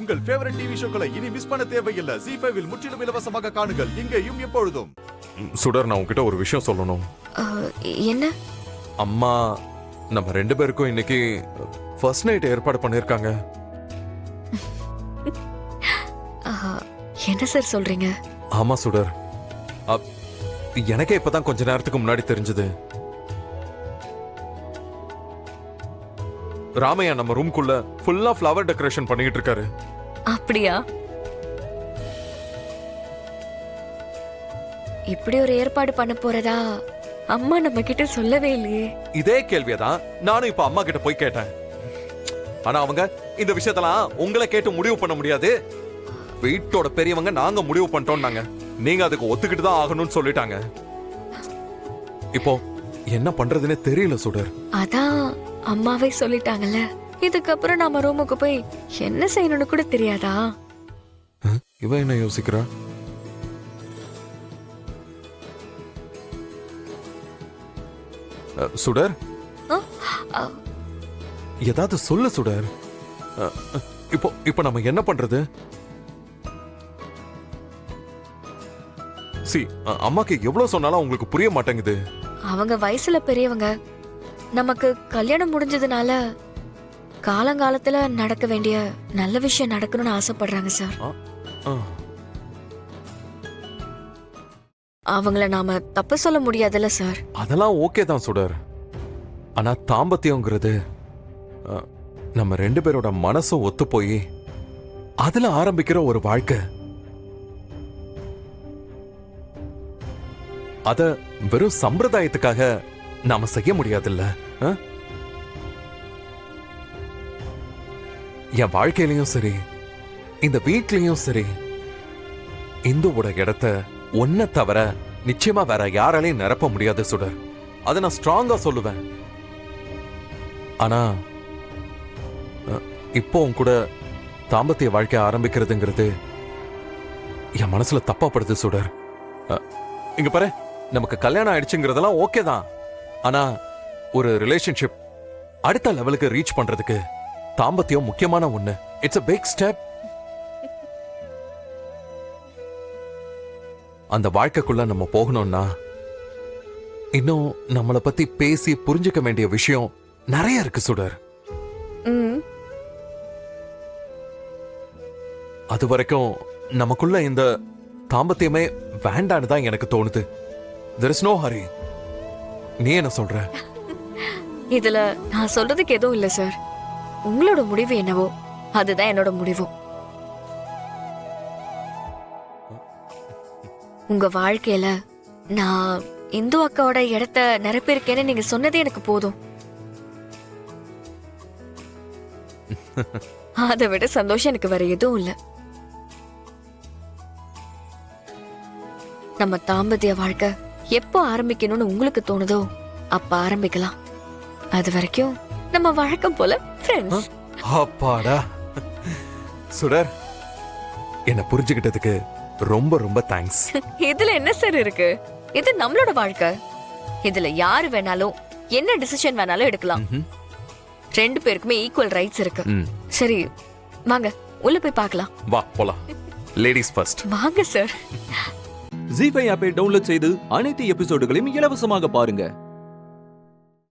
உங்கள் favourite TV ஷோக்களை இனி miss பண்ண தேவையில்லை. ZEE5 இல் முற்றிலும் இலவசமாக காணுங்கள். இங்கேயும் எப்பொழுதும். சுடர், நான் உங்ககிட்ட ஒரு விஷயம் சொல்லணும். என்ன? அம்மா நம்ம 2 பேருக்கும் இன்னைக்கு ஃபர்ஸ்ட் நைட் ஏற்பாடு பண்ணிருக்காங்க. என்ன சார் சொல்றீங்க? ஆமா சுடர், எனக்கே இப்பதான் கொஞ்ச நேரத்துக்கு முன்னாடி தெரிஞ்சது. ராமையா நம்ம ரூம்குள்ள ஃபுல்லா ஃப்ளவர் டெக்கரேஷன் பண்ணிட்டு இருக்காரு. அப்படியா? இப்படி ஒரு ஏற்பாடு பண்ண போறதா அம்மா நம்ம கிட்ட சொல்லவே இல்லையே. இதே கேள்வியதான் நானும் இப்ப அம்மா கிட்ட போய் கேட்டேன். ஆனா அவங்க இந்த விஷயத்தெல்லாம் உங்களை கேட்டு முடிவு பண்ண முடியாது, வீட்டோட பெரியவங்க நாங்க முடிவு பண்ணிட்டோம்னாங்க. நீங்க அதுக்கு ஒத்துக்கிட்டு தான் ஆகணும்னு சொல்லிட்டாங்க. இப்போ என்ன பண்றதுன்னு தெரியல சுடர். அதான் அம்மாவே சொல்லிட்டாங்கல்ல, இதுக்கப்புறம் நாம ரூமுக்கு போய் என்ன செய்யணும்னு கூட தெரியாதா? இவ என்ன யோசிக்கிறா? சுடர், ஏதாவது சொல்லு சுடர். இப்போ நம்ம என்ன பண்றது? அம்மாக்கு எவ்வளவு சொன்னாலும் உங்களுக்கு புரிய மாட்டேங்குது. அவங்க வயசுல பெரியவங்க, நமக்கு கல்யாணம் முடிஞ்சதுனால காலங்காலத்துல நடக்க வேண்டிய நல்ல விஷயம் நடக்கணும்னு ஆசைப்படுறாங்க சார். அவங்கள நாம தப்பு சொல்ல முடியாதுல்ல சார். அதெல்லாம் ஓகே தான் சுடர். ஆனா தாம்பத்தியங்கிறது நம்ம 2 பேரோட மனசும் ஒத்து போய் அதுல ஆரம்பிக்கிற ஒரு வாழ்க்கை. அத வெறும் சம்பிரதாயத்துக்காக நாம செய்ய முடியாதுல்ல. என் வாழ்க்கையிலயும் சரி, இந்த வீட்லயும் சரி, இந்துவோட இடத்த ஒன்ன தவிர நிச்சயமா வேற யாராலையும் நிரப்ப முடியாது சுடர். அதை நான் ஸ்ட்ராங்கா சொல்லுவேன். ஆனா இப்போ கூட தாம்பத்திய வாழ்க்கை ஆரம்பிக்கிறதுங்கிறது என் மனசுல தப்பா படுது சுடர். இங்க பாரு, நமக்கு கல்யாணம் ஆயிடுச்சுங்கிறதெல்லாம் ஓகே தான். ஆனா ஒரு ரிலேஷன்ஷிப் அடுத்த லெவலுக்கு ரீச் பண்றதுக்கு தாம்பத்தியம் முக்கியமான ஒண்ணு. It's a big step. அந்த வாழ்க்கைக்குள்ள நம்ம போகணும்னா இன்னும் நம்மளை பத்தி பேசி புரிஞ்சுக்க வேண்டிய விஷயம் நிறைய இருக்கு சுடர். அது வரைக்கும் நமக்குள்ள இந்த தாம்பத்தியமே வேண்டான்னு தான் எனக்கு தோணுது. There is no hurry. நீ என்ன சொல்ற? இதுல நான் சொல்றதுக்கு எதுவும் இல்ல சார். உங்களோட முடிவு என்னவோ அதுதான் என்னோட முடிவும். உங்க வாழ்க்கையில நான் இந்து அக்காவோட இடத்த நிரப்பியிருக்கேன்னு நீங்க சொன்னதே எனக்கு போதும். அதை விட சந்தோஷம் எனக்கு வேற எதுவும் இல்ல. நம்ம தாம்பத்திய வாழ்க்கை எப்போ ஆரம்பிக்கணும்னு உங்களுக்கு தோணுதோ அப்ப ஆரம்பிக்கலாம். அது வரைக்கும் நம்ம வழக்கம் போல ஃப்ரெண்ட்ஸ். அப்பாடா சுடர், என்ன புரிஞ்சுக்கிட்டதுக்கு ரொம்ப ரொம்ப தேங்க்ஸ். இதுல என்ன சார் இருக்கு? இது நம்மளோட வாழ்க்கை. இதுல யாரு வேணாலும் என்ன டிசிஷன் வேணாலும் எடுக்கலாம். 2 பேருக்குமே ஈக்குவல் ரைட்ஸ் இருக்கு. சரி வாங்க உள்ள போய் பார்க்கலாம். வா போலாம். Ladies first. வாங்க சார். ZEE5 ஆப்பை டவுன்லோட் செய்து அனைத்து எபிசோடுகளையும் இலவசமாக பாருங்க.